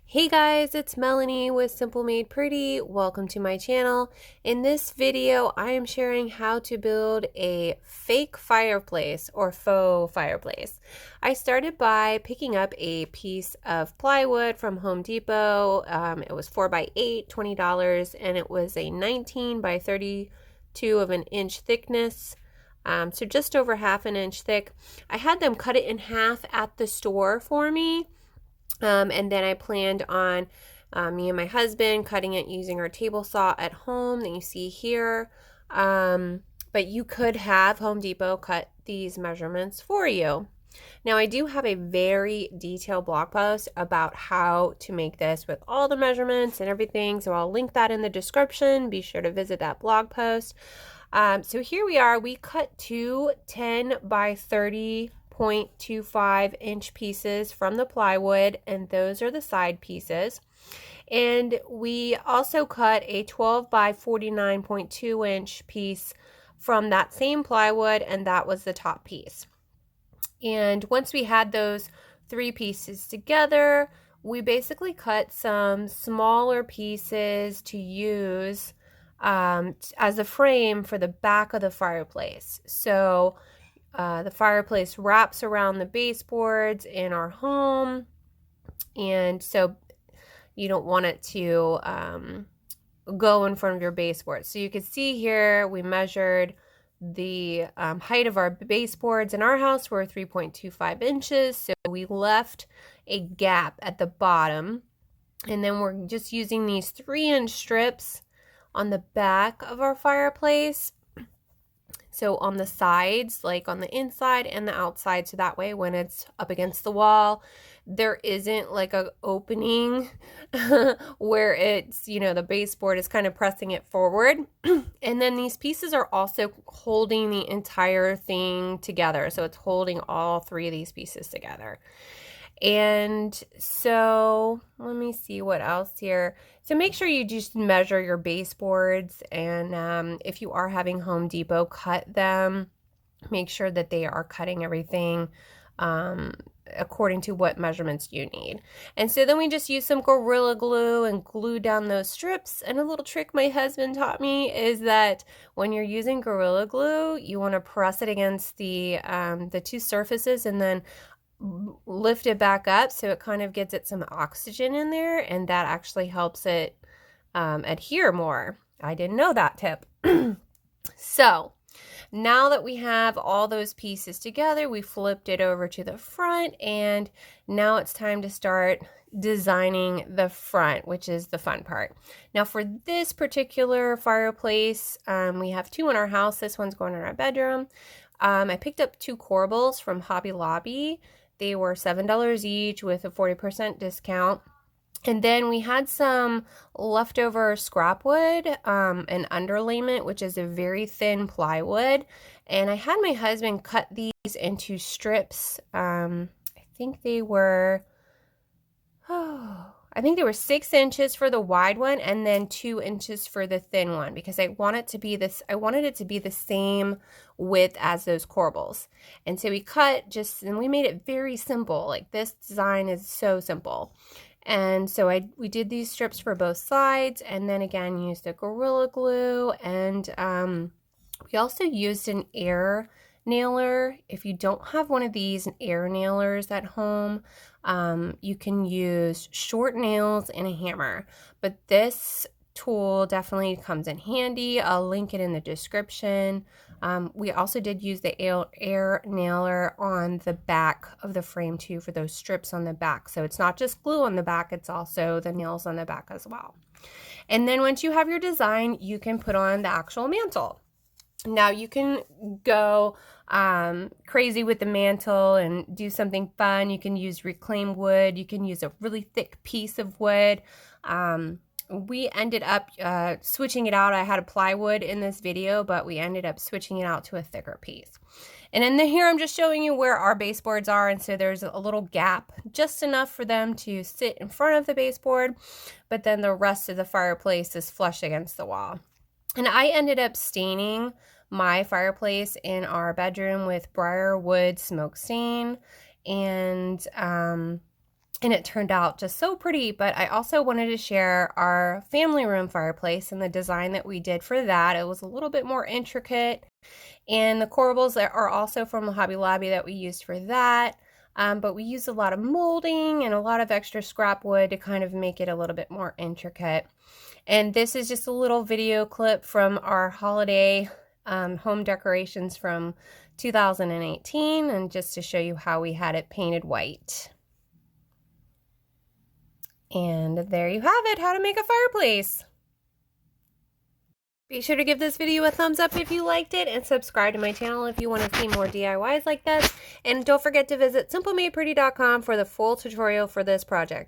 Hey guys, it's Melanie with Simple Made Pretty. Welcome to my channel. In this video, I am sharing how to build a fake fireplace or faux fireplace. I started by picking up a piece of plywood from Home Depot. It was 4x8, $20, and it was a 19 by 32 of an inch thickness. So just over half an inch thick. I had them cut it in half at the store for me. And then I planned on me and my husband cutting it using our table saw at home that you see here. But you could have Home Depot cut these measurements for you. Now I do have a very detailed blog post about how to make this with all the measurements and everything. So I'll link that in the description. Be sure to visit that blog post. So here we are. We cut two 10 by 30.25-inch pieces from the plywood, and those are the side pieces. And we also cut a 12 by 49.2-inch piece from that same plywood, and that was the top piece. And once we had those three pieces together, we basically cut some smaller pieces to use as a frame for the back of the fireplace. So the fireplace wraps around the baseboards in our home, and so you don't want it to go in front of your baseboards. So you can see here we measured the height of our baseboards in our house were 3.25 inches, so we left a gap at the bottom, and then we're just using these 3-inch strips on the back of our fireplace. So on the sides, like on the inside and the outside, so that way when it's up against the wall, there isn't like an opening where it's, you know, the baseboard is kind of pressing it forward. And then these pieces are also holding the entire thing together. So it's holding all three of these pieces together. And so let me see what else here. So make sure you just measure your baseboards, and if you are having Home Depot cut them, make sure that they are cutting everything according to what measurements you need. And so then we just use some Gorilla Glue and glue down those strips. And a little trick my husband taught me is that when you're using Gorilla Glue, you want to press it against the two surfaces and then lift it back up so it kind of gets it some oxygen in there, and that actually helps it adhere more. I didn't know that tip. So now that we have all those pieces together, we flipped it over to the front, and now it's time to start designing the front, which is the fun part. Now for this particular fireplace, we have two in our house. This one's going in our bedroom. I picked up two Corbels from Hobby Lobby. They were $7 each with a 40% discount. And then we had some leftover scrap wood, an Underlayment, which is a very thin plywood. And I had my husband cut these into strips. I think they were 6 inches for the wide one and then 2 inches for the thin one, because I wanted it to be the same width as those Corbels. And so we and we made it very simple. Like, this design is so simple. And so we did these strips for both sides, and then again used a Gorilla Glue, and we also used an air nailer. If you don't have one of these air nailers at home, you can use short nails and a hammer, but this tool definitely comes in handy. I'll link it in the description. We also did use the air nailer on the back of the frame too, for those strips on the back. So it's not just glue on the back, it's also the nails on the back as well. And then once you have your design, you can put on the actual mantle. Now you can go crazy with the mantle and do something fun. You can use reclaimed wood. You can use a really thick piece of wood. We ended up switching it out. I had a plywood in this video, but we ended up switching it out to a thicker piece. And in here, I'm just showing you where our baseboards are. And so there's a little gap, just enough for them to sit in front of the baseboard, but then the rest of the fireplace is flush against the wall. And I ended up staining my fireplace in our bedroom with briar wood smoke stain, and and it turned out just so pretty. But I also wanted to share our family room fireplace and the design that we did for that. It was a little bit more intricate, and the corbels that are also from the Hobby Lobby that we used for that. But we used a lot of molding and a lot of extra scrap wood to kind of make it a little bit more intricate. And this is just a little video clip from our holiday home decorations from 2018, and just to show you how we had it painted white. And there you have it, how to make a fireplace. Be sure to give this video a thumbs up if you liked it, and subscribe to my channel if you want to see more DIYs like this. And don't forget to visit simplemadepretty.com for the full tutorial for this project.